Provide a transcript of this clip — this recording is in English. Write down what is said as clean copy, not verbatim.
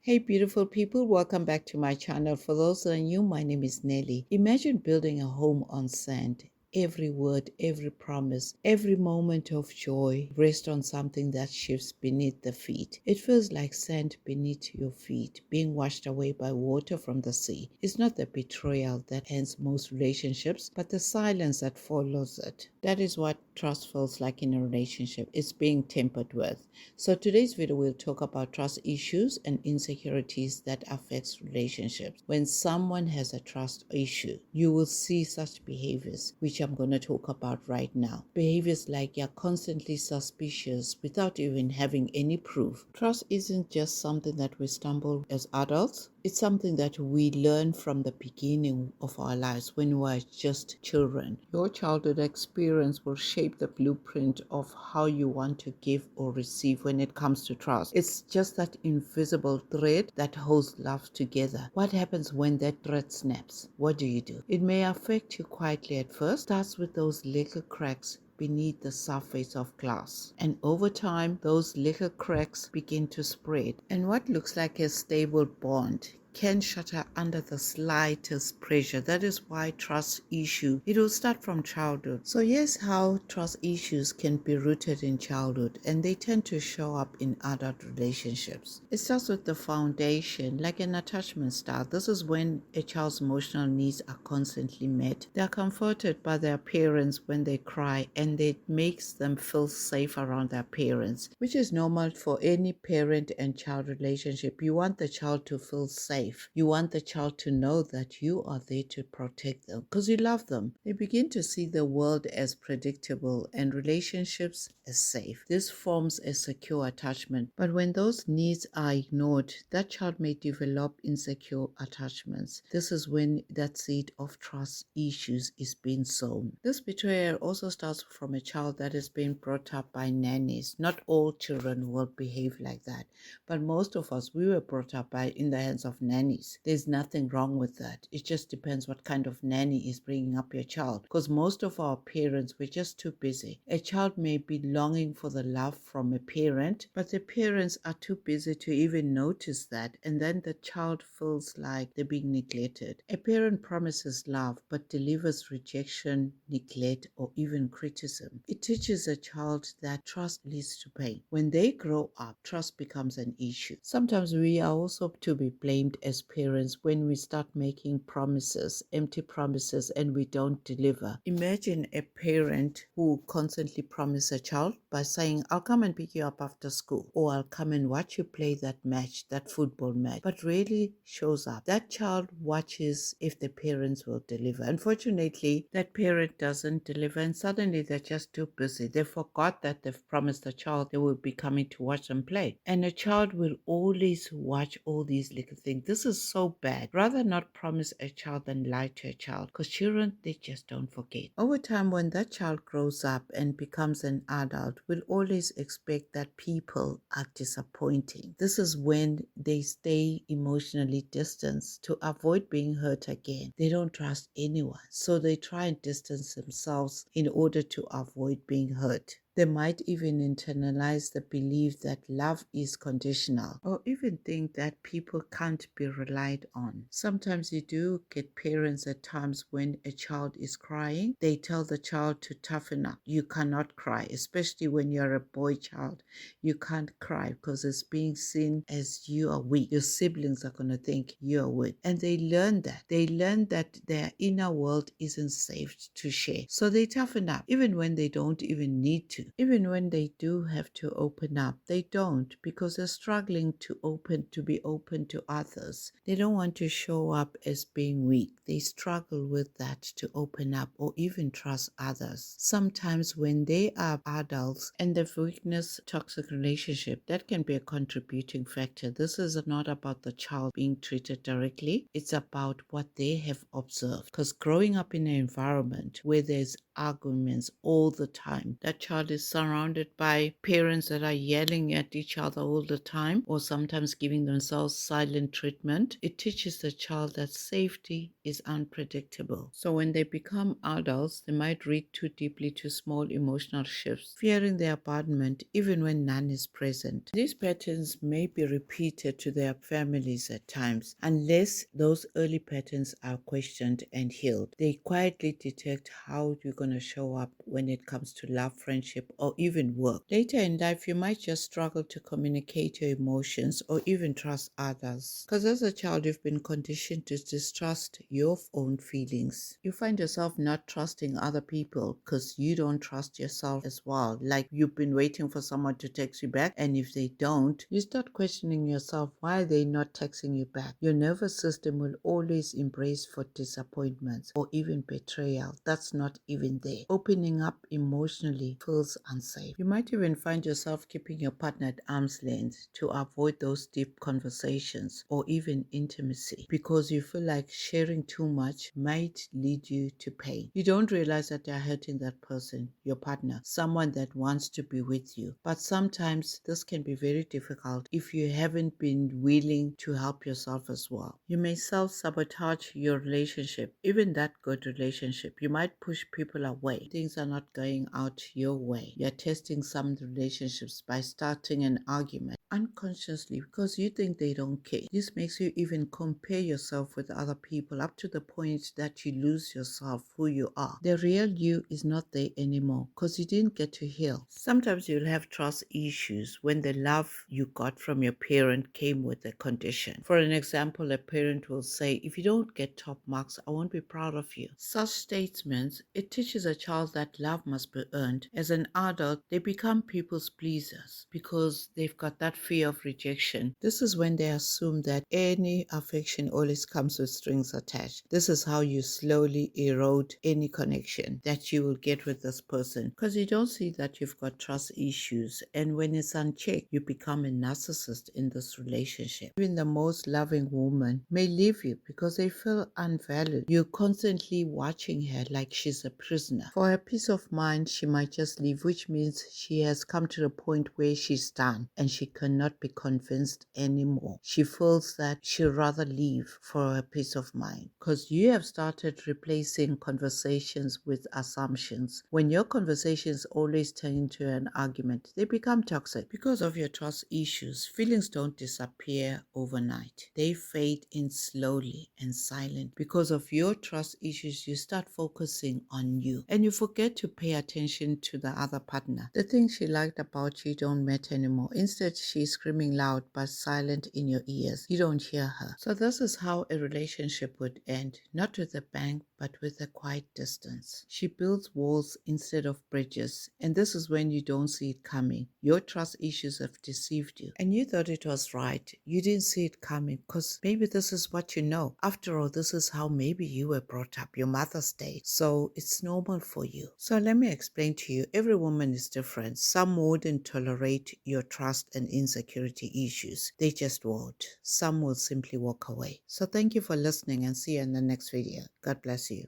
Hey beautiful people, welcome back to my channel. For those that are new, my name is Nelly. Imagine building a home on sand. Every word, every promise, every moment of joy rests on something that shifts beneath the feet. It feels like sand beneath your feet, being washed away by water from the sea. It's not the betrayal that ends most relationships, but the silence that follows it. That is what trust feels like in a relationship. It's being tempered with. So today's video will talk about trust issues and insecurities that affects relationships. When someone has a trust issue, you will see such behaviors, which I'm going to talk about right now. Behaviors like you're constantly suspicious without even having any proof. Trust isn't just something that we stumble as adults. It's something that we learn from the beginning of our lives when we are just children. Your childhood experience will shape the blueprint of how you want to give or receive when it comes to trust. It's just that invisible thread that holds love together. What happens when that thread snaps? What do you do? It may affect you quietly at first. Starts with those little cracks beneath the surface of glass. And over time, those little cracks begin to spread. And what looks like a stable bond can shatter under the slightest pressure. That is why trust issue, it will start from childhood. So here's how trust issues can be rooted in childhood, and they tend to show up in adult relationships. It starts with the foundation, like an attachment style. This is when a child's emotional needs are constantly met. They are comforted by their parents when they cry, and it makes them feel safe around their parents, which is normal for any parent and child relationship. You want the child to feel safe. You want the child to know that you are there to protect them because you love them. They begin to see the world as predictable and relationships as safe. This forms a secure attachment. But when those needs are ignored, that child may develop insecure attachments. This is when that seed of trust issues is being sown. This betrayal also starts from a child that is being brought up by nannies. Not all children will behave like that, but most of us, we were brought up in the hands of nannies. There's nothing wrong with that. It just depends what kind of nanny is bringing up your child, because most of our parents were just too busy. A child may be longing for the love from a parent, but the parents are too busy to even notice that, and then the child feels like they're being neglected. A parent promises love but delivers rejection, neglect, or even criticism. It teaches a child that trust leads to pain. When they grow up, trust becomes an issue. Sometimes we are also to be blamed as parents when we start making promises, empty promises, and we don't deliver. Imagine a parent who constantly promises a child by saying, I'll come and pick you up after school, or I'll come and watch you play that match, that football match, but really shows up. That child watches if the parents will deliver. Unfortunately, that parent doesn't deliver, and suddenly they're just too busy. They forgot that they've promised the child they will be coming to watch them play. And a child will always watch all these little things. This is so bad. Rather not promise a child than lie to a child, because children, they just don't forget. Over time, when that child grows up and becomes an adult, will always expect that people are disappointing. This is when they stay emotionally distanced to avoid being hurt again. They don't trust anyone, so they try and distance themselves in order to avoid being hurt. They might even internalize the belief that love is conditional, or even think that people can't be relied on. Sometimes you do get parents at times when a child is crying, they tell the child to toughen up. You cannot cry, especially when you're a boy child. You can't cry because it's being seen as you are weak. Your siblings are going to think you are weak. And they learn that. They learn that their inner world isn't safe to share. So they toughen up, even when they don't even need to. Even when they do have to open up, they don't, because they're struggling to be open to others. They don't want to show up as being weak. They struggle with that, to open up or even trust others. Sometimes when they are adults and they've witnessed toxic relationship, that can be a contributing factor. This is not about the child being treated directly. It's about what they have observed. Because growing up in an environment where there's arguments all the time, that child is is surrounded by parents that are yelling at each other all the time or sometimes giving themselves silent treatment, it teaches the child that safety is unpredictable. So when they become adults, they might read too deeply to small emotional shifts, fearing their abandonment even when none is present. These patterns may be repeated to their families at times unless those early patterns are questioned and healed. They quietly detect how you're going to show up when it comes to love, friendship, or even work. Later in life, you might just struggle to communicate your emotions or even trust others. Because as a child, you've been conditioned to distrust your own feelings. You find yourself not trusting other people because you don't trust yourself as well. Like you've been waiting for someone to text you back, and if they don't, you start questioning yourself, why are they not texting you back? Your nervous system will always embrace for disappointments or even betrayal that's not even there. Opening up emotionally feels unsafe. You might even find yourself keeping your partner at arm's length to avoid those deep conversations or even intimacy because you feel like sharing too much might lead you to pain. You don't realize that you're hurting that person, your partner, someone that wants to be with you. But sometimes this can be very difficult if you haven't been willing to help yourself as well. You may self-sabotage your relationship, even that good relationship. You might push people away. Things are not going out your way. You're testing some relationships by starting an argument unconsciously because you think they don't care. This makes you even compare yourself with other people up to the point that you lose yourself, who you are. The real you is not there anymore because you didn't get to heal. Sometimes you'll have trust issues when the love you got from your parent came with a condition. For an example, a parent will say, if you don't get top marks, I won't be proud of you. Such statements, it teaches a child that love must be earned. As an adult, they become people's pleasers because they've got that fear of rejection. This is when they assume that any affection always comes with strings attached. This is how you slowly erode any connection that you will get with this person because you don't see that you've got trust issues, and when it's unchecked, you become a narcissist in this relationship. Even the most loving woman may leave you because they feel unvalued. You're constantly watching her like she's a prisoner. For her peace of mind, she might just leave, which means she has come to the point where she's done and she cannot be convinced anymore. She feels that she'd rather leave for her peace of mind because you have started replacing conversations with assumptions. When your conversations always turn into an argument, they become toxic. Because of your trust issues, feelings don't disappear overnight. They fade in slowly and silent. Because of your trust issues, you start focusing on you and you forget to pay attention to the other partner. The things she liked about you don't matter anymore. Instead, she's screaming loud but silent in your ears. You don't hear her. So this is how a relationship would end, not with a bang, but with a quiet distance. She builds walls instead of bridges, and this is when you don't see it coming. Your trust issues have deceived you, and you thought it was right. You didn't see it coming because maybe this is what you know. After all, this is how maybe you were brought up, your mother's day, so it's normal for you. So let me explain to you, every woman is different. Some wouldn't tolerate your trust and insecurity issues. They just won't. Some will simply walk away. So thank you for listening and see you in the next video. God bless you.